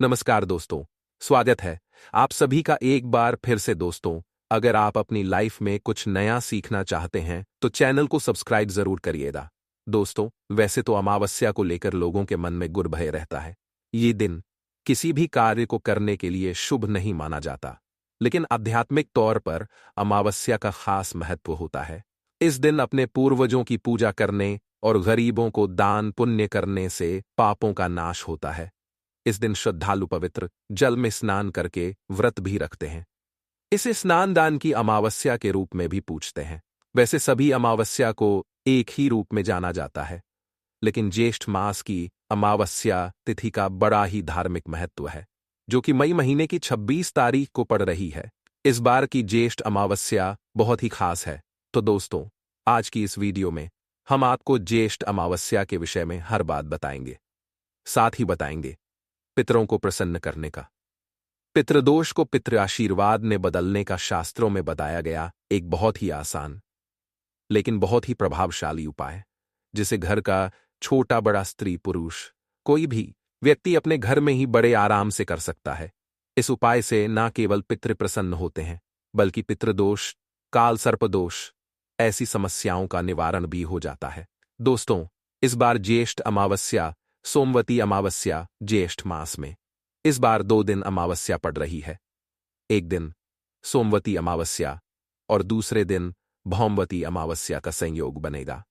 नमस्कार दोस्तों, स्वागत है आप सभी का एक बार फिर से दोस्तों। अगर आप अपनी लाइफ में कुछ नया सीखना चाहते हैं तो चैनल को सब्सक्राइब जरूर करिएगा। दोस्तों, वैसे तो अमावस्या को लेकर लोगों के मन में गुर भय रहता है। ये दिन किसी भी कार्य को करने के लिए शुभ नहीं माना जाता, लेकिन आध्यात्मिक तौर पर अमावस्या का खास महत्व होता है। इस दिन अपने पूर्वजों की पूजा करने और गरीबों को दान पुण्य करने से पापों का नाश होता है। इस दिन श्रद्धालु पवित्र जल में स्नान करके व्रत भी रखते हैं। इसे स्नान दान की अमावस्या के रूप में भी पूछते हैं। वैसे सभी अमावस्या को एक ही रूप में जाना जाता है, लेकिन ज्येष्ठ मास की अमावस्या तिथि का बड़ा ही धार्मिक महत्व है, जो कि मई महीने की 26 तारीख को पड़ रही है। इस बार की ज्येष्ठ अमावस्या बहुत ही खास है। तो दोस्तों, आज की इस वीडियो में हम आपको ज्येष्ठ अमावस्या के विषय में हर बात बताएंगे। साथ ही बताएंगे पितरों को प्रसन्न करने का, पितृदोष को पितृ आशीर्वाद में बदलने का शास्त्रों में बताया गया एक बहुत ही आसान लेकिन बहुत ही प्रभावशाली उपाय, जिसे घर का छोटा बड़ा स्त्री पुरुष कोई भी व्यक्ति अपने घर में ही बड़े आराम से कर सकता है। इस उपाय से न केवल पितृ प्रसन्न होते हैं, बल्कि पितृदोष, काल सर्पदोष, ऐसी समस्याओं का निवारण भी हो जाता है। दोस्तों, इस बार ज्येष्ठ अमावस्या सोमवती अमावस्या ज्येष्ठ मास में इस बार 2 दिन अमावस्या पड़ रही है। एक दिन सोमवती अमावस्या और दूसरे दिन भौमवती अमावस्या का संयोग बनेगा।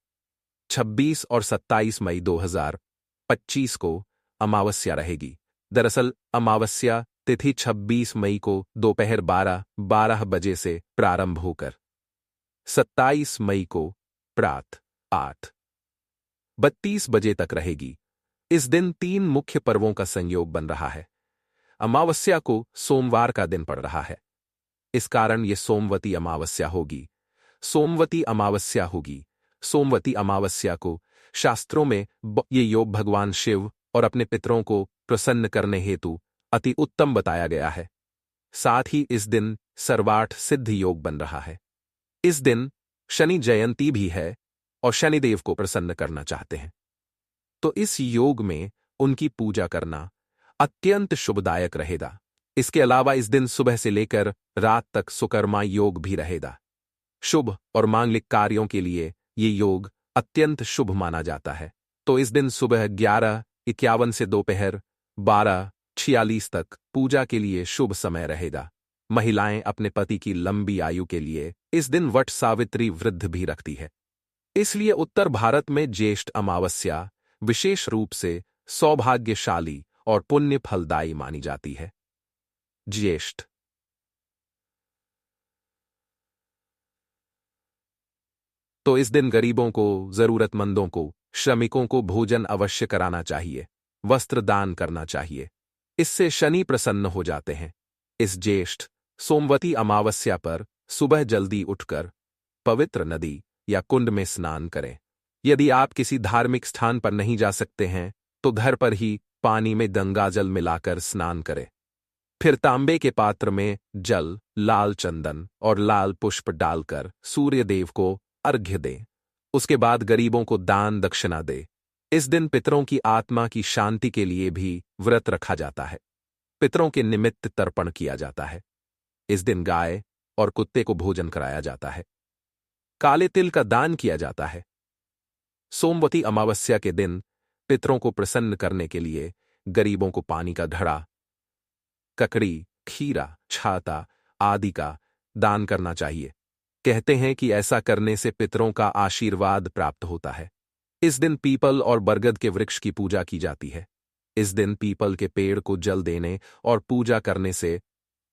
26 और 27 मई 2025 को अमावस्या रहेगी। दरअसल अमावस्या तिथि 26 मई को दोपहर 12:12 बजे से प्रारंभ होकर 27 मई को प्रातः 8:32 बजे तक रहेगी। इस दिन 3 मुख्य पर्वों का संयोग बन रहा है। अमावस्या को सोमवार का दिन पड़ रहा है, इस कारण यह सोमवती अमावस्या होगी। सोमवती अमावस्या होगी। सोमवती अमावस्या को शास्त्रों में ये योग भगवान शिव और अपने पितरों को प्रसन्न करने हेतु अति उत्तम बताया गया है। साथ ही इस दिन सर्वार्थ सिद्ध योग बन रहा है। इस दिन शनि जयंती भी है और शनिदेव को प्रसन्न करना चाहते हैं, तो इस योग में उनकी पूजा करना अत्यंत शुभदायक रहेगा। इसके अलावा इस दिन सुबह से लेकर रात तक सुकर्मा योग भी रहेगा। शुभ और मांगलिक कार्यों के लिए ये योग अत्यंत शुभ माना जाता है। तो इस दिन सुबह 11:51 से दोपहर 12:46 तक पूजा के लिए शुभ समय रहेगा। महिलाएं अपने पति की लंबी आयु के लिए इस दिन वट सावित्री व्रत भी रखती है। इसलिए उत्तर भारत में ज्येष्ठ अमावस्या विशेष रूप से सौभाग्यशाली और पुण्य फलदायी मानी जाती है। ज्येष्ठ तो इस दिन गरीबों को, जरूरतमंदों को, श्रमिकों को भोजन अवश्य कराना चाहिए, वस्त्र दान करना चाहिए। इससे शनि प्रसन्न हो जाते हैं। इस ज्येष्ठ सोमवती अमावस्या पर सुबह जल्दी उठकर पवित्र नदी या कुंड में स्नान करें। यदि आप किसी धार्मिक स्थान पर नहीं जा सकते हैं तो घर पर ही पानी में गंगाजल मिलाकर स्नान करें। फिर तांबे के पात्र में जल, लाल चंदन और लाल पुष्प डालकर सूर्य देव को अर्घ्य दें। उसके बाद गरीबों को दान दक्षिणा दे। इस दिन पितरों की आत्मा की शांति के लिए भी व्रत रखा जाता है। पितरों के निमित्त तर्पण किया जाता है। इस दिन गाय और कुत्ते को भोजन कराया जाता है। काले तिल का दान किया जाता है। सोमवती अमावस्या के दिन पितरों को प्रसन्न करने के लिए गरीबों को पानी का घड़ा, ककड़ी, खीरा, छाता आदि का दान करना चाहिए। कहते हैं कि ऐसा करने से पितरों का आशीर्वाद प्राप्त होता है। इस दिन पीपल और बरगद के वृक्ष की पूजा की जाती है। इस दिन पीपल के पेड़ को जल देने और पूजा करने से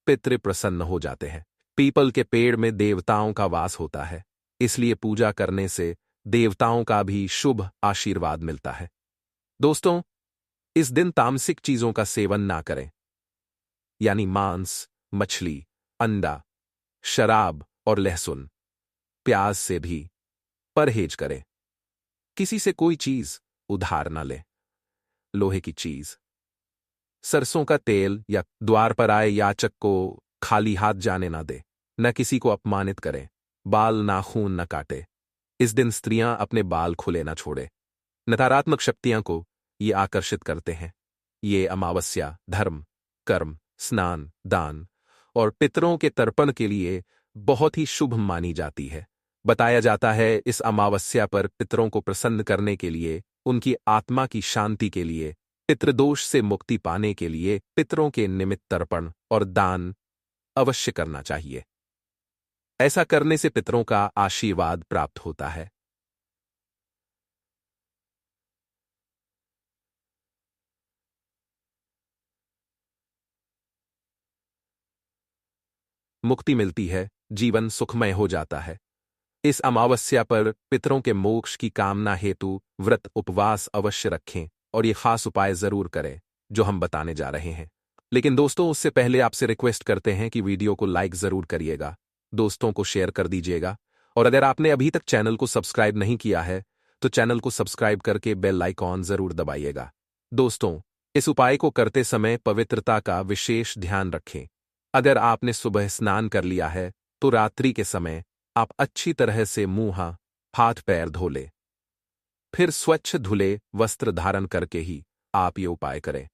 पितृ प्रसन्न हो जाते हैं। पीपल के पेड़ में देवताओं का वास होता है, इसलिए पूजा करने से देवताओं का भी शुभ आशीर्वाद मिलता है। दोस्तों, इस दिन तामसिक चीजों का सेवन ना करें, यानी मांस, मछली, अंडा, शराब और लहसुन, प्याज से भी परहेज करें। किसी से कोई चीज उधार ना लें। लोहे की चीज, सरसों का तेल या द्वार पर आए याचक को खाली हाथ जाने ना दे। न किसी को अपमानित करें। बाल नाखून न काटे। इस दिन स्त्रियां अपने बाल खुले न छोड़े। नकारात्मक शक्तियां को ये आकर्षित करते हैं। ये अमावस्या धर्म, कर्म, स्नान, दान और पितरों के तर्पण के लिए बहुत ही शुभ मानी जाती है। बताया जाता है इस अमावस्या पर पितरों को प्रसन्न करने के लिए, उनकी आत्मा की शांति के लिए, पितृदोष से मुक्ति पाने के लिए पितरों के निमित्त तर्पण और दान अवश्य करना चाहिए। ऐसा करने से पितरों का आशीर्वाद प्राप्त होता है। मुक्ति मिलती है, जीवन सुखमय हो जाता है। इस अमावस्या पर पितरों के मोक्ष की कामना हेतु व्रत उपवास अवश्य रखें और ये खास उपाय जरूर करें जो हम बताने जा रहे हैं। लेकिन दोस्तों, उससे पहले आपसे रिक्वेस्ट करते हैं कि वीडियो को लाइक जरूर करिएगा, दोस्तों को शेयर कर दीजिएगा और अगर आपने अभी तक चैनल को सब्सक्राइब नहीं किया है तो चैनल को सब्सक्राइब करके बेल आइकॉन जरूर दबाइएगा। दोस्तों, इस उपाय को करते समय पवित्रता का विशेष ध्यान रखें। अगर आपने सुबह स्नान कर लिया है तो रात्रि के समय आप अच्छी तरह से मुंह हाथ पैर धो ले, फिर स्वच्छ धुले वस्त्र धारण करके ही आप ये उपाय करें।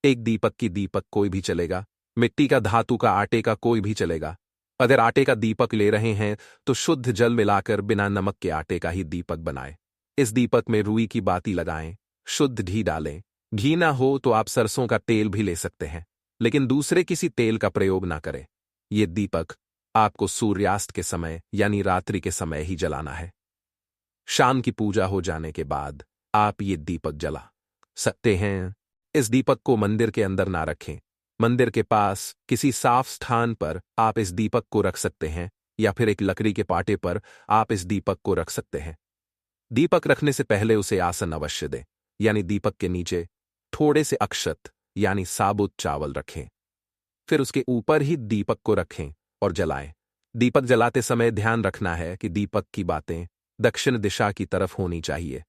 एक दीपक की दीपक कोई भी चलेगा, मिट्टी का, धातु का, आटे का कोई भी चलेगा। अगर आटे का दीपक ले रहे हैं तो शुद्ध जल मिलाकर बिना नमक के आटे का ही दीपक बनाएं। इस दीपक में रुई की बाती लगाएं, शुद्ध घी डालें। घी ना हो तो आप सरसों का तेल भी ले सकते हैं, लेकिन दूसरे किसी तेल का प्रयोग ना करें। ये दीपक आपको सूर्यास्त के समय यानी रात्रि के समय ही जलाना है। शाम की पूजा हो जाने के बाद आप ये दीपक जला सकते हैं। इस दीपक को मंदिर के अंदर ना रखें। मंदिर के पास किसी साफ स्थान पर आप इस दीपक को रख सकते हैं या फिर एक लकड़ी के पाटे पर आप इस दीपक को रख सकते हैं। दीपक रखने से पहले उसे आसन अवश्य दें, यानी दीपक के नीचे थोड़े से अक्षत यानी साबुत चावल रखें। फिर उसके ऊपर ही दीपक को रखें और जलाएं। दीपक जलाते समय ध्यान रखना है कि दीपक की बातें दक्षिण दिशा की तरफ होनी चाहिए।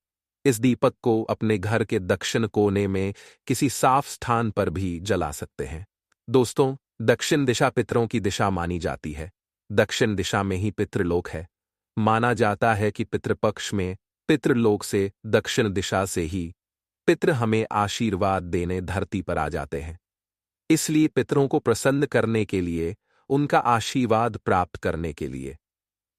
इस दीपक को अपने घर के दक्षिण कोने में किसी साफ स्थान पर भी जला सकते हैं। दोस्तों, दक्षिण दिशा पितरों की दिशा मानी जाती है। दक्षिण दिशा में ही पितृलोक है। माना जाता है कि पितृपक्ष में पितृलोक से दक्षिण दिशा से ही पितृ हमें आशीर्वाद देने धरती पर आ जाते हैं। इसलिए पितरों को प्रसन्न करने के लिए, उनका आशीर्वाद प्राप्त करने के लिए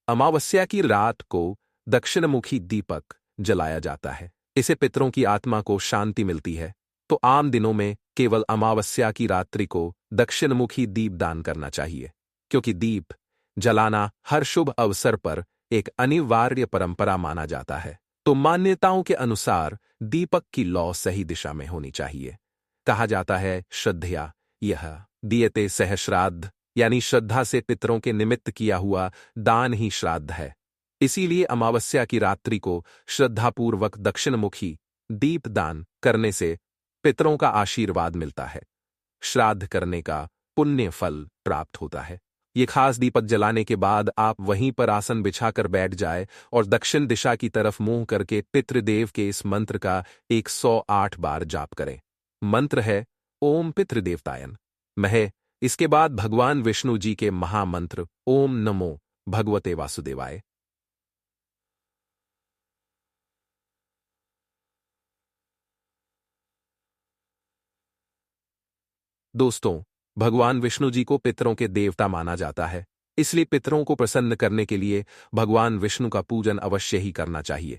अमावस्या की रात को दक्षिणमुखी दीपक जलाया जाता है। इससे पितरों की आत्मा को शांति मिलती है। तो आम दिनों में केवल अमावस्या की रात्रि को दक्षिणमुखी दीप दान करना चाहिए, क्योंकि दीप जलाना हर शुभ अवसर पर एक अनिवार्य परंपरा माना जाता है। तो मान्यताओं के अनुसार दीपक की लौ सही दिशा में होनी चाहिए। कहा जाता है श्रद्धया यह दीयते सहश्राद्ध, यानी श्रद्धा से पितरों के निमित्त किया हुआ दान ही श्राद्ध है। इसीलिए अमावस्या की रात्रि को श्रद्धापूर्वक दक्षिणमुखी दीप दान करने से पितरों का आशीर्वाद मिलता है, श्राद्ध करने का पुण्य फल प्राप्त होता है। ये खास दीपक जलाने के बाद आप वहीं पर आसन बिछाकर बैठ जाए और दक्षिण दिशा की तरफ मुंह करके पितृदेव के इस मंत्र का 108 बार जाप करें। मंत्र है ओम पितृदेवतायन महे। इसके बाद भगवान विष्णु जी के महामंत्र ओम नमो भगवते वासुदेवाय। दोस्तों, भगवान विष्णु जी को पितरों के देवता माना जाता है, इसलिए पितरों को प्रसन्न करने के लिए भगवान विष्णु का पूजन अवश्य ही करना चाहिए।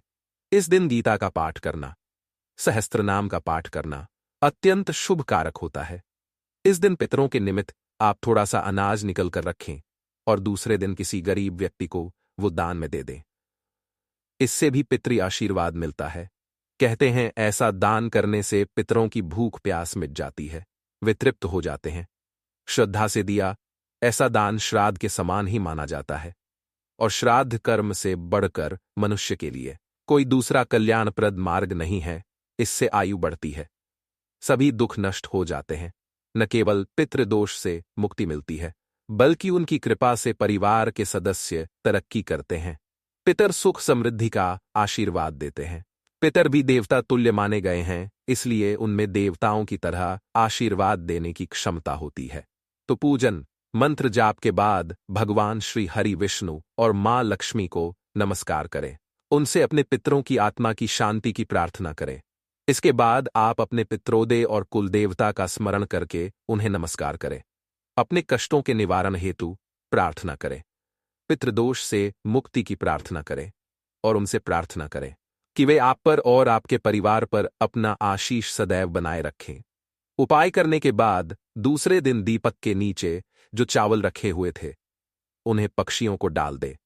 इस दिन गीता का पाठ करना, सहस्त्रनाम का पाठ करना अत्यंत शुभ कारक होता है। इस दिन पितरों के निमित्त आप थोड़ा सा अनाज निकल कर रखें और दूसरे दिन किसी गरीब व्यक्ति को वो दान में दे दें। इससे भी पितृ आशीर्वाद मिलता है। कहते हैं ऐसा दान करने से पितरों की भूख प्यास मिट जाती है, वे तृप्त हो जाते हैं। श्रद्धा से दिया ऐसा दान श्राद्ध के समान ही माना जाता है और श्राद्ध कर्म से बढ़कर मनुष्य के लिए कोई दूसरा कल्याणप्रद मार्ग नहीं है। इससे आयु बढ़ती है, सभी दुख नष्ट हो जाते हैं। न केवल पितृदोष से मुक्ति मिलती है, बल्कि उनकी कृपा से परिवार के सदस्य तरक्की करते हैं। पितर सुख समृद्धि का आशीर्वाद देते हैं। पितर भी देवता तुल्य माने गए हैं, इसलिए उनमें देवताओं की तरह आशीर्वाद देने की क्षमता होती है। तो पूजन, मंत्र जाप के बाद भगवान श्री हरि विष्णु और मां लक्ष्मी को नमस्कार करें। उनसे अपने पितरों की आत्मा की शांति की प्रार्थना करें। इसके बाद आप अपने पित्रोदय और कुलदेवता का स्मरण करके उन्हें नमस्कार करें। अपने कष्टों के निवारण हेतु प्रार्थना करें। पितृदोष से मुक्ति की प्रार्थना करें और उनसे प्रार्थना करें कि वे आप पर और आपके परिवार पर अपना आशीष सदैव बनाए रखें। उपाय करने के बाद दूसरे दिन दीपक के नीचे जो चावल रखे हुए थे उन्हें पक्षियों को डाल दे।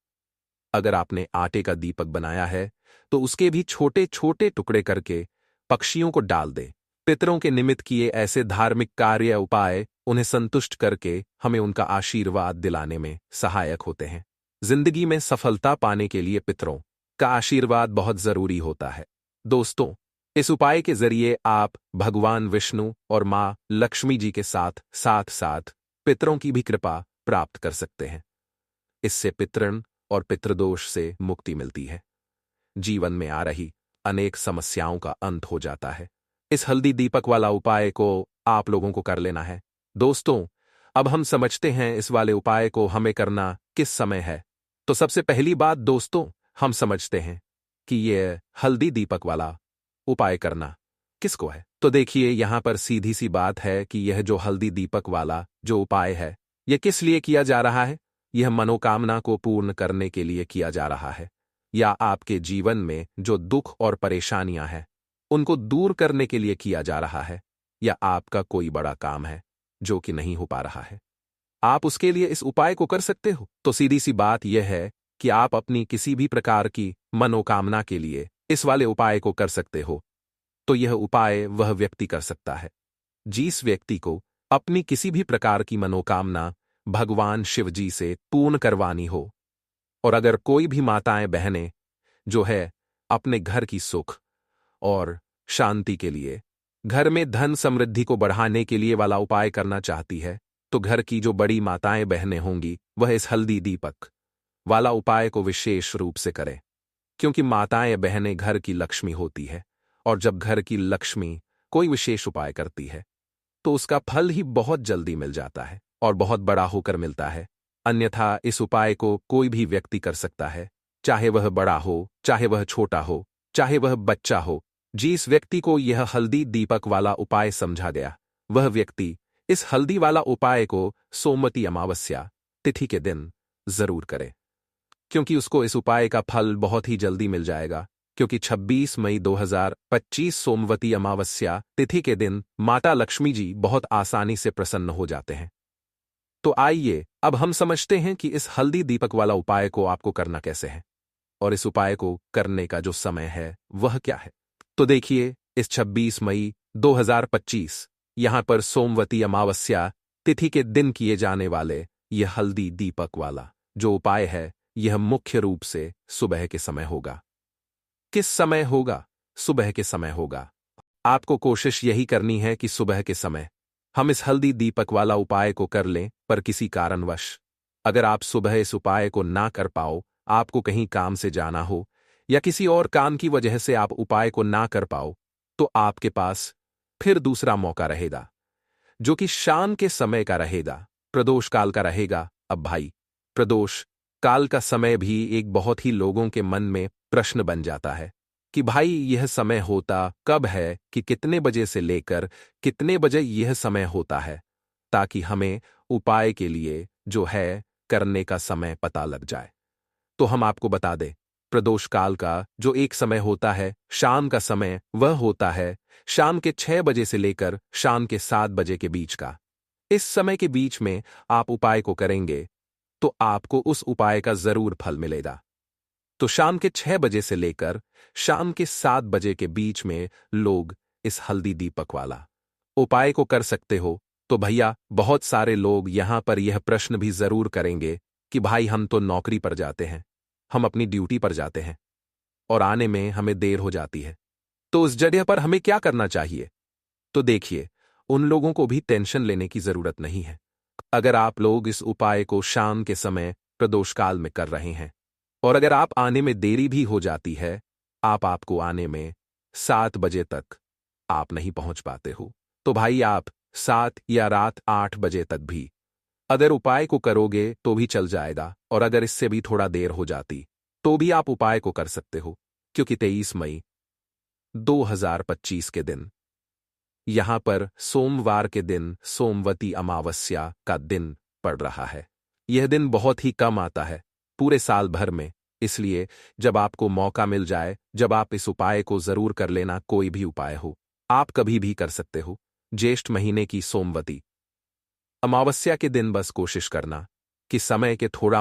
अगर आपने आटे का दीपक बनाया है तो उसके भी छोटे छोटे टुकड़े करके पक्षियों को डाल दे। पितरों के निमित्त किए ऐसे धार्मिक कार्य उपाय उन्हें संतुष्ट करके हमें उनका आशीर्वाद दिलाने में सहायक होते हैं। जिंदगी में सफलता पाने के लिए पितरों का आशीर्वाद बहुत जरूरी होता है। दोस्तों, इस उपाय के जरिए आप भगवान विष्णु और मां लक्ष्मी जी के साथ साथ साथ पितरों की भी कृपा प्राप्त कर सकते हैं। इससे पितृण और पितृदोष से मुक्ति मिलती है। जीवन में आ रही अनेक समस्याओं का अंत हो जाता है। इस हल्दी दीपक वाला उपाय को आप लोगों को कर लेना है। दोस्तों, अब हम समझते हैं इस वाले उपाय को हमें करना किस समय है। तो सबसे पहली बात दोस्तों, हम समझते हैं कि यह हल्दी दीपक वाला उपाय करना किसको है। तो देखिए, यहां पर सीधी सी बात है कि यह जो हल्दी दीपक वाला जो उपाय है यह किस लिए किया जा रहा है। यह मनोकामना को पूर्ण करने के लिए किया जा रहा है, या आपके जीवन में जो दुख और परेशानियां हैं उनको दूर करने के लिए किया जा रहा है, या आपका कोई बड़ा काम है जो कि नहीं हो पा रहा है, आप उसके लिए इस उपाय को कर सकते हो। तो सीधी सी बात यह है कि आप अपनी किसी भी प्रकार की मनोकामना के लिए इस वाले उपाय को कर सकते हो। तो यह उपाय वह व्यक्ति कर सकता है जिस व्यक्ति को अपनी किसी भी प्रकार की मनोकामना भगवान शिव जी से पूर्ण करवानी हो। और अगर कोई भी माताएं बहनें जो है अपने घर की सुख और शांति के लिए, घर में धन समृद्धि को बढ़ाने के लिए वाला उपाय करना चाहती है, तो घर की जो बड़ी माताएं बहनें होंगी वह इस हल्दी दीपक वाला उपाय को विशेष रूप से करें। क्योंकि माताएं बहनें घर की लक्ष्मी होती है, और जब घर की लक्ष्मी कोई विशेष उपाय करती है तो उसका फल ही बहुत जल्दी मिल जाता है और बहुत बड़ा होकर मिलता है। अन्यथा इस उपाय को कोई भी व्यक्ति कर सकता है, चाहे वह बड़ा हो, चाहे वह छोटा हो, चाहे वह बच्चा हो। जिस व्यक्ति को यह हल्दी दीपक वाला उपाय समझा गया, वह व्यक्ति इस हल्दी वाला उपाय को सोमवती अमावस्या तिथि के दिन जरूर करे, क्योंकि उसको इस उपाय का फल बहुत ही जल्दी मिल जाएगा। क्योंकि 26 मई 2025 सोमवती अमावस्या तिथि के दिन माता लक्ष्मी जी बहुत आसानी से प्रसन्न हो जाते हैं। तो आइए अब हम समझते हैं कि इस हल्दी दीपक वाला उपाय को आपको करना कैसे है, और इस उपाय को करने का जो समय है वह क्या है। तो देखिए, इस 26 मई 2025 यहां पर सोमवती अमावस्या तिथि के दिन किए जाने वाले यह हल्दी दीपक वाला जो उपाय है, यह मुख्य रूप से सुबह के समय होगा। किस समय होगा? सुबह के समय होगा। आपको कोशिश यही करनी है कि सुबह के समय हम इस हल्दी दीपक वाला उपाय को कर लें, पर किसी कारणवश अगर आप सुबह इस उपाय को ना कर पाओ, आपको कहीं काम से जाना हो या किसी और काम की वजह से आप उपाय को ना कर पाओ, तो आपके पास फिर दूसरा मौका रहेगा जो कि शाम के समय का रहेगा, प्रदोष काल का रहेगा। अब भाई, प्रदोष काल का समय भी एक बहुत ही लोगों के मन में प्रश्न बन जाता है कि भाई यह समय होता कब है, कि कितने बजे से लेकर कितने बजे यह समय होता है, ताकि हमें उपाय के लिए जो है करने का समय पता लग जाए। तो हम आपको बता दें, प्रदोष काल का जो एक समय होता है शाम का समय, वह होता है शाम के 6 बजे से लेकर शाम के 7 बजे के बीच का। इस समय के बीच में आप उपाय को करेंगे तो आपको उस उपाय का जरूर फल मिलेगा। तो शाम के 6 बजे से लेकर शाम के 7 बजे के बीच में लोग इस हल्दी दीपक वाला उपाय को कर सकते हो। तो भैया, बहुत सारे लोग यहां पर यह प्रश्न भी जरूर करेंगे कि भाई हम तो नौकरी पर जाते हैं, हम अपनी ड्यूटी पर जाते हैं और आने में हमें देर हो जाती है, तो उस जगह पर हमें क्या करना चाहिए। तो देखिए, उन लोगों को भी टेंशन लेने की जरूरत नहीं है। अगर आप लोग इस उपाय को शाम के समय प्रदोष काल में कर रहे हैं, और अगर आप आने में देरी भी हो जाती है, आपको आने में 7 बजे तक आप नहीं पहुंच पाते हो, तो भाई आप 7 या रात 8 बजे तक भी अगर उपाय को करोगे तो भी चल जाएगा, और अगर इससे भी थोड़ा देर हो जाती तो भी आप उपाय को कर सकते हो, क्योंकि 23 मई 2025 के दिन यहां पर सोमवार के दिन सोमवती अमावस्या का दिन पड़ रहा है। यह दिन बहुत ही कम आता है पूरे साल भर में, इसलिए जब आपको मौका मिल जाए, जब आप इस उपाय को जरूर कर लेना। कोई भी उपाय हो, आप कभी भी कर सकते हो। ज्येष्ठ महीने की सोमवती अमावस्या के दिन बस कोशिश करना कि समय के थोड़ा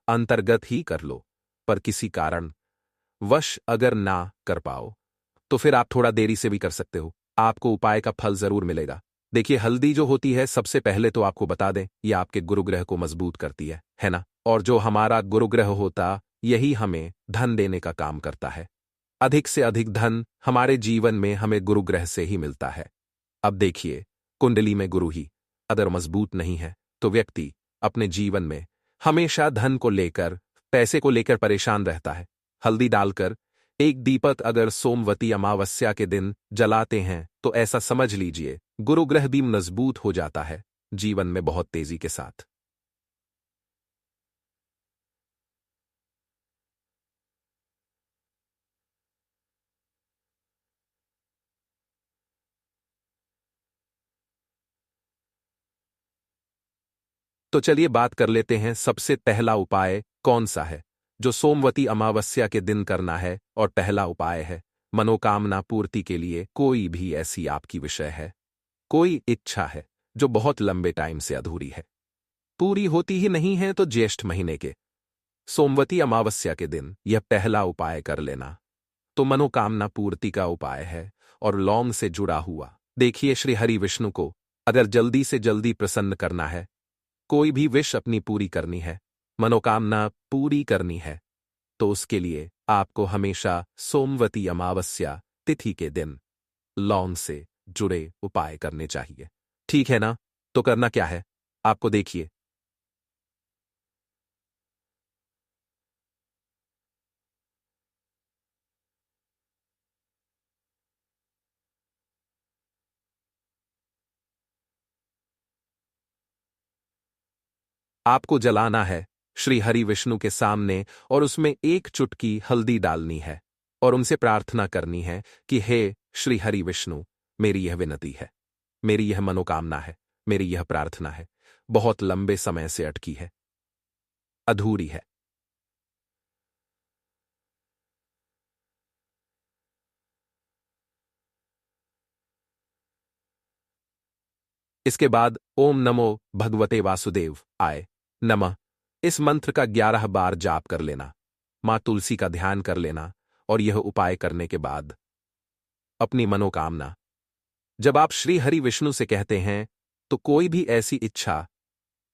अंतर्गत ही कर लो, पर किसी कारण वश अगर ना कर पाओ तो फिर आप थोड़ा देरी से भी कर सकते हो, आपको उपाय का फल जरूर मिलेगा। देखिए, हल्दी जो होती है, सबसे पहले तो आपको बता दें, यह आपके गुरुग्रह को मजबूत करती है ना? और जो हमारा गुरुग्रह होता, यही हमें धन देने का काम करता है। अधिक से अधिक धन हमारे जीवन में हमें गुरुग्रह से ही मिलता है। अब देखिए, कुंडली में गुरु ही अगर मजबूत नहीं है तो व्यक्ति अपने जीवन में हमेशा धन को लेकर, पैसे को लेकर परेशान रहता है। हल्दी डालकर एक दीपक अगर सोमवती अमावस्या के दिन जलाते हैं तो ऐसा समझ लीजिए गुरु ग्रह भी मजबूत हो जाता है जीवन में बहुत तेजी के साथ। तो चलिए बात कर लेते हैं, सबसे पहला उपाय कौन सा है जो सोमवती अमावस्या के दिन करना है। और पहला उपाय है मनोकामना पूर्ति के लिए। कोई भी ऐसी आपकी विषय है, कोई इच्छा है जो बहुत लंबे टाइम से अधूरी है, पूरी होती ही नहीं है, तो ज्येष्ठ महीने के सोमवती अमावस्या के दिन यह पहला उपाय कर लेना तो मनोकामना पूर्ति का उपाय है और लौंग से जुड़ा हुआ। देखिए, श्री हरि विष्णु को अगर जल्दी से जल्दी प्रसन्न करना है, कोई भी विश अपनी पूरी करनी है, मनोकामना पूरी करनी है, तो उसके लिए आपको हमेशा सोमवती अमावस्या तिथि के दिन लौंग से जुड़े उपाय करने चाहिए। ठीक है ना? तो करना क्या है आपको, देखिए। आपको जलाना है श्री हरि विष्णु के सामने और उसमें एक चुटकी हल्दी डालनी है और उनसे प्रार्थना करनी है कि हे श्री हरि विष्णु, मेरी यह विनती है, मेरी यह मनोकामना है, मेरी यह प्रार्थना है, बहुत लंबे समय से अटकी है, अधूरी है। इसके बाद ओम नमो भगवते वासुदेव आय नमः इस मंत्र का 11 बार जाप कर लेना, मां तुलसी का ध्यान कर लेना। और यह उपाय करने के बाद अपनी मनोकामना जब आप श्री हरि विष्णु से कहते हैं, तो कोई भी ऐसी इच्छा,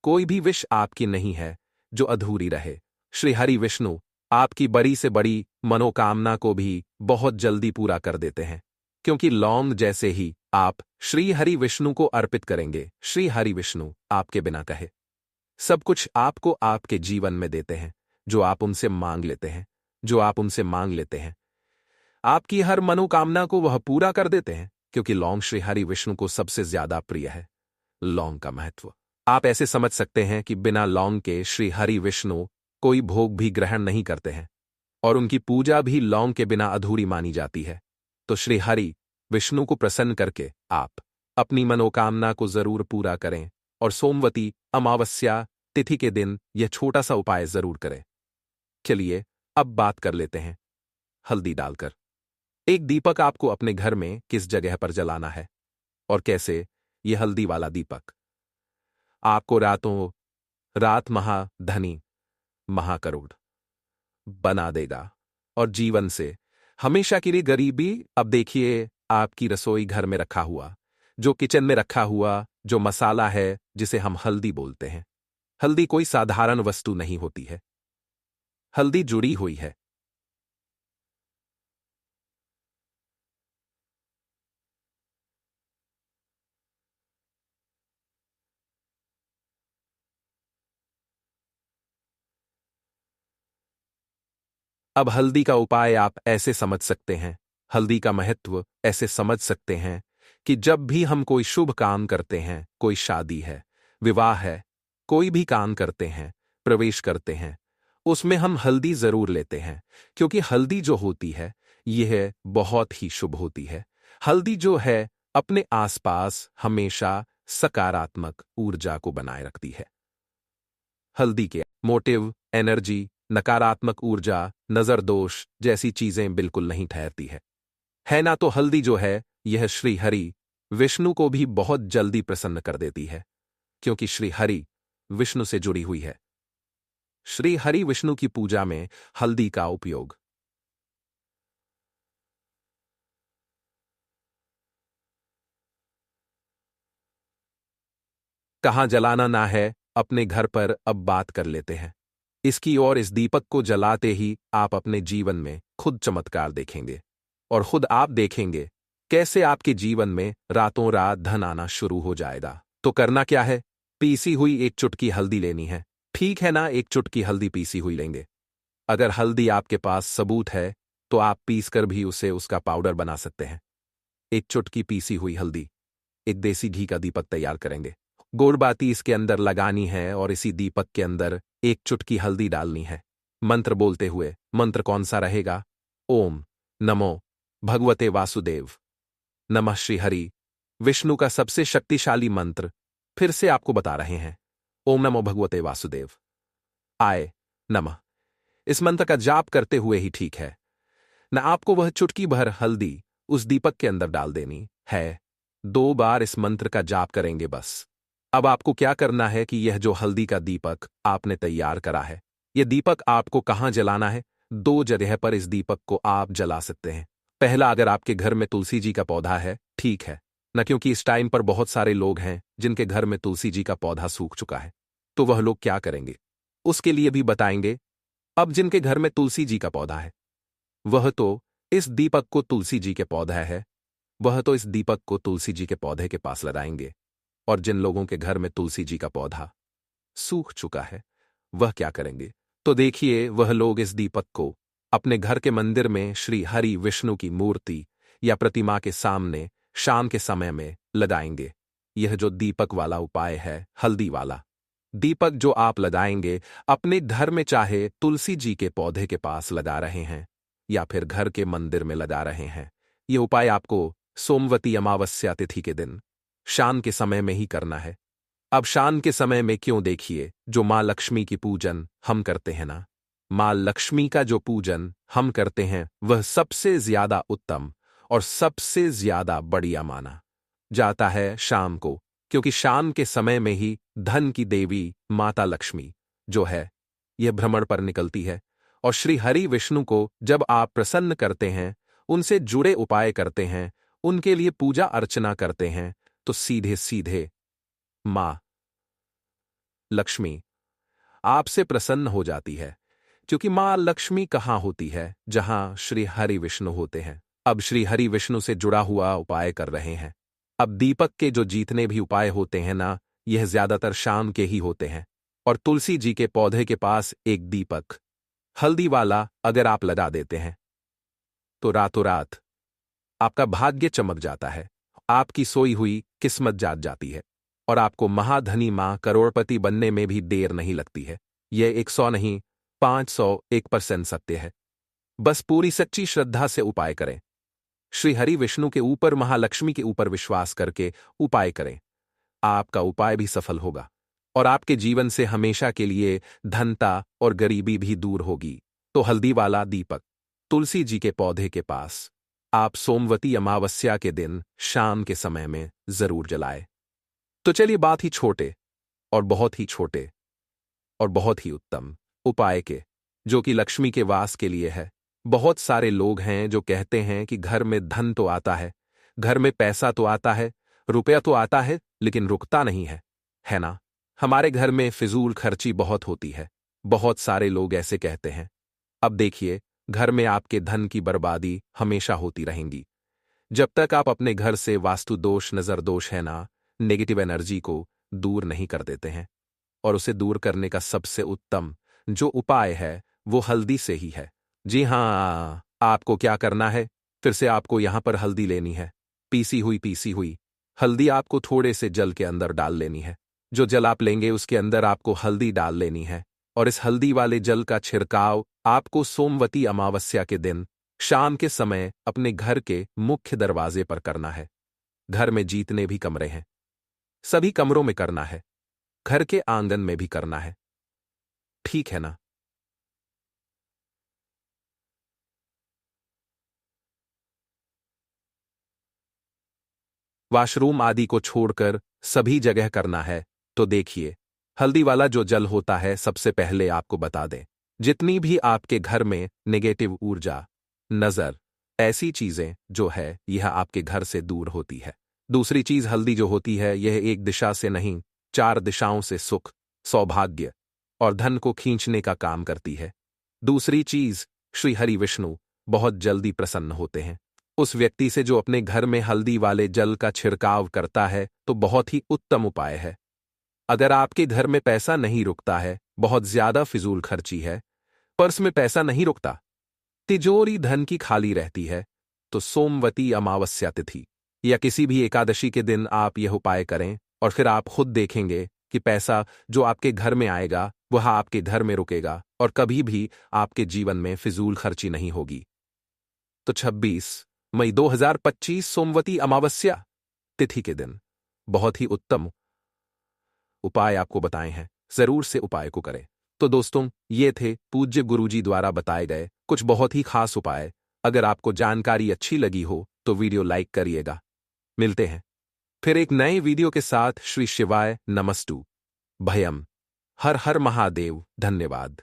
कोई भी विश आपकी नहीं है जो अधूरी रहे। श्री हरि विष्णु आपकी बड़ी से बड़ी मनोकामना को भी बहुत जल्दी पूरा कर देते हैं, क्योंकि लौंग जैसे ही आप श्री हरि विष्णु को अर्पित करेंगे, श्री हरि विष्णु आपके बिना कहे सब कुछ आपको आपके जीवन में देते हैं। जो आप उनसे मांग लेते हैं, जो आप उनसे मांग लेते हैं, आपकी हर मनोकामना को वह पूरा कर देते हैं, क्योंकि लौंग श्री हरि विष्णु को सबसे ज्यादा प्रिय है। लौंग का महत्व आप ऐसे समझ सकते हैं कि बिना लौंग के श्री हरि विष्णु कोई भोग भी ग्रहण नहीं करते हैं और उनकी पूजा भी लौंग के बिना अधूरी मानी जाती है। तो श्री हरि विष्णु को प्रसन्न करके आप अपनी मनोकामना को जरूर पूरा करें और सोमवती अमावस्या तिथि के दिन यह छोटा सा उपाय जरूर करें। चलिए अब बात कर लेते हैं हल्दी डालकर एक दीपक आपको अपने घर में किस जगह पर जलाना है और कैसे। यह हल्दी वाला दीपक आपको रातों रात महाधनी महाकरोड़ बना देगा और जीवन से हमेशा के लिए गरीबी। अब देखिए, आपकी रसोई घर में रखा हुआ, जो किचन में रखा हुआ जो मसाला है जिसे हम हल्दी बोलते हैं, हल्दी कोई साधारण वस्तु नहीं होती है, हल्दी जुड़ी हुई है। अब हल्दी का उपाय आप ऐसे समझ सकते हैं, हल्दी का महत्व ऐसे समझ सकते हैं कि जब भी हम कोई शुभ काम करते हैं, कोई शादी है, विवाह है कोई भी काम करते हैं, प्रवेश करते हैं, उसमें हम हल्दी जरूर लेते हैं, क्योंकि हल्दी जो होती है यह बहुत ही शुभ होती है। हल्दी जो है अपने आसपास हमेशा सकारात्मक ऊर्जा को बनाए रखती है। हल्दी के मोटिव, एनर्जी, नकारात्मक ऊर्जा, नजर दोष जैसी चीजें बिल्कुल नहीं ठहरती है ना। तो हल्दी जो है यह श्री हरि विष्णु को भी बहुत जल्दी प्रसन्न कर देती है, क्योंकि श्री हरि विष्णु से जुड़ी हुई है। श्री हरि विष्णु की पूजा में हल्दी का उपयोग कहाँ जलाना ना है, अपने घर पर अब बात कर लेते हैं इसकी। और इस दीपक को जलाते ही आप अपने जीवन में खुद चमत्कार देखेंगे, और खुद आप देखेंगे कैसे आपके जीवन में रातों रात धन आना शुरू हो जाएगा। तो करना क्या है? पीसी हुई एक चुटकी हल्दी लेनी है, ठीक है ना। एक चुटकी हल्दी पीसी हुई लेंगे। अगर हल्दी आपके पास सबूत है तो आप पीस कर भी उसे उसका पाउडर बना सकते हैं। एक चुटकी पीसी हुई हल्दी, एक देसी घी का दीपक तैयार करेंगे। गोड़बाती इसके अंदर लगानी है और इसी दीपक के अंदर एक चुटकी हल्दी डालनी है, मंत्र बोलते हुए। मंत्र कौन सा रहेगा? ओम नमो भगवते वासुदेव नमः। श्री हरि विष्णु का सबसे शक्तिशाली मंत्र फिर से आपको बता रहे हैं। ओम नमो भगवते वासुदेव आय नमः। इस मंत्र का जाप करते हुए ही ठीक है न, आपको वह चुटकी भर हल्दी उस दीपक के अंदर डाल देनी है। 2 बार इस मंत्र का जाप करेंगे बस। अब आपको क्या करना है कि यह जो हल्दी का दीपक आपने तैयार करा है, यह दीपक आपको कहां जलाना है? 2 जगह पर इस दीपक को आप जला सकते हैं। पहला, अगर आपके घर में तुलसी जी का पौधा है, ठीक है न, क्योंकि इस टाइम पर बहुत सारे लोग हैं जिनके घर में तुलसी जी का पौधा सूख चुका है। तो वह लोग क्या करेंगे उसके लिए भी बताएंगे। अब जिनके घर में तुलसी जी का पौधा है वह तो इस दीपक को तुलसी जी के पौधा है, वह तो इस दीपक को तुलसी जी के पौधे के पास लगाएंगे। और जिन लोगों के घर में तुलसी जी का पौधा सूख चुका है वह क्या करेंगे? तो देखिए, वह लोग इस दीपक को अपने घर के मंदिर में श्री हरि विष्णु की मूर्ति या प्रतिमा के सामने शाम के समय में लगाएंगे। यह जो दीपक वाला उपाय है, हल्दी वाला दीपक जो आप लगाएंगे अपने घर में, चाहे तुलसी जी के पौधे के पास लगा रहे हैं या फिर घर के मंदिर में लगा रहे हैं, यह उपाय आपको सोमवती अमावस्या तिथि के दिन शाम के समय में ही करना है। अब शाम के समय में क्यों? देखिए, जो माँ लक्ष्मी की पूजन हम करते हैं ना, माँ लक्ष्मी का जो पूजन हम करते हैं वह सबसे ज्यादा उत्तम और सबसे ज्यादा बढ़िया माना जाता है शाम को, क्योंकि शाम के समय में ही धन की देवी माता लक्ष्मी जो है यह भ्रमण पर निकलती है। और श्री हरि विष्णु को जब आप प्रसन्न करते हैं, उनसे जुड़े उपाय करते हैं, उनके लिए पूजा अर्चना करते हैं, तो सीधे सीधे माँ लक्ष्मी आपसे प्रसन्न हो जाती है। क्योंकि माँ लक्ष्मी कहाँ होती है? जहां श्री हरि विष्णु होते हैं। अब श्री हरि विष्णु से जुड़ा हुआ उपाय कर रहे हैं। अब दीपक के जो जितने भी उपाय होते हैं ना, यह ज्यादातर शाम के ही होते हैं। और तुलसी जी के पौधे के पास एक दीपक हल्दी वाला अगर आप लगा देते हैं तो रातों रात आपका भाग्य चमक जाता है, आपकी सोई हुई किस्मत जाग जाती है और आपको महाधनी मां करोड़पति बनने में भी देर नहीं लगती है। यह 100 नहीं 501% सत्य है। बस पूरी सच्ची श्रद्धा से उपाय करें। श्री हरि विष्णु के ऊपर, महालक्ष्मी के ऊपर विश्वास करके उपाय करें। आपका उपाय भी सफल होगा और आपके जीवन से हमेशा के लिए धनता और गरीबी भी दूर होगी। तो हल्दी वाला दीपक तुलसी जी के पौधे के पास आप सोमवती अमावस्या के दिन शाम के समय में जरूर जलाए। तो चलिए बात ही छोटे और बहुत ही छोटे और बहुत ही उत्तम उपाय के, जो कि लक्ष्मी के वास के लिए है। बहुत सारे लोग हैं जो कहते हैं कि घर में धन तो आता है, घर में पैसा तो आता है, रुपया तो आता है, लेकिन रुकता नहीं है ना। हमारे घर में फिजूल खर्ची बहुत होती है, बहुत सारे लोग ऐसे कहते हैं। अब देखिए, घर में आपके धन की बर्बादी हमेशा होती रहेंगी जब तक आप अपने घर से वास्तु दोष, नजर दोष है ना, नेगेटिव एनर्जी को दूर नहीं कर देते हैं। और उसे दूर करने का सबसे उत्तम जो उपाय है वो हल्दी से ही है। जी हाँ, आपको क्या करना है? फिर से आपको यहां पर हल्दी लेनी है, पीसी हुई हल्दी आपको थोड़े से जल के अंदर डाल लेनी है। जो जल आप लेंगे उसके अंदर आपको हल्दी डाल लेनी है और इस हल्दी वाले जल का छिड़काव आपको सोमवती अमावस्या के दिन शाम के समय अपने घर के मुख्य दरवाजे पर करना है। घर में जितने भी कमरे हैं सभी कमरों में करना है, घर के आंगन में भी करना है। ठीक है ना? वॉशरूम आदि को छोड़कर सभी जगह करना है। तो देखिए, हल्दी वाला जो जल होता है सबसे पहले आपको बता दें, जितनी भी आपके घर में नेगेटिव ऊर्जा, नजर, ऐसी चीजें जो है यह आपके घर से दूर होती है। दूसरी चीज हल्दी जो होती है यह एक दिशा से नहीं 4 दिशाओं से सुख, सौभाग्य और धन को खींचने का काम करती है। दूसरी चीज, श्री हरि विष्णु बहुत जल्दी प्रसन्न होते हैं उस व्यक्ति से जो अपने घर में हल्दी वाले जल का छिड़काव करता है, तो बहुत ही उत्तम उपाय है। अगर आपके घर में पैसा नहीं रुकता है, बहुत ज्यादा फिजूल खर्ची है, पर्स में पैसा नहीं रुकता, तिजोरी धन की खाली रहती है, तो सोमवती अमावस्या तिथि या किसी भी एकादशी के दिन आप यह उपाय करें और फिर आप खुद देखेंगे कि पैसा जो आपके घर में आएगा वह आपके घर में रुकेगा और कभी भी आपके जीवन में फिजूल खर्ची नहीं होगी। तो 26 मई 2025 सोमवती अमावस्या तिथि के दिन बहुत ही उत्तम उपाय आपको बताए हैं, जरूर से उपाय को करें। तो दोस्तों, ये थे पूज्य गुरुजी द्वारा बताए गए कुछ बहुत ही खास उपाय। अगर आपको जानकारी अच्छी लगी हो तो वीडियो लाइक करिएगा। मिलते हैं फिर एक नए वीडियो के साथ। श्री शिवाय नमस्तु भयम। हर हर महादेव। धन्यवाद।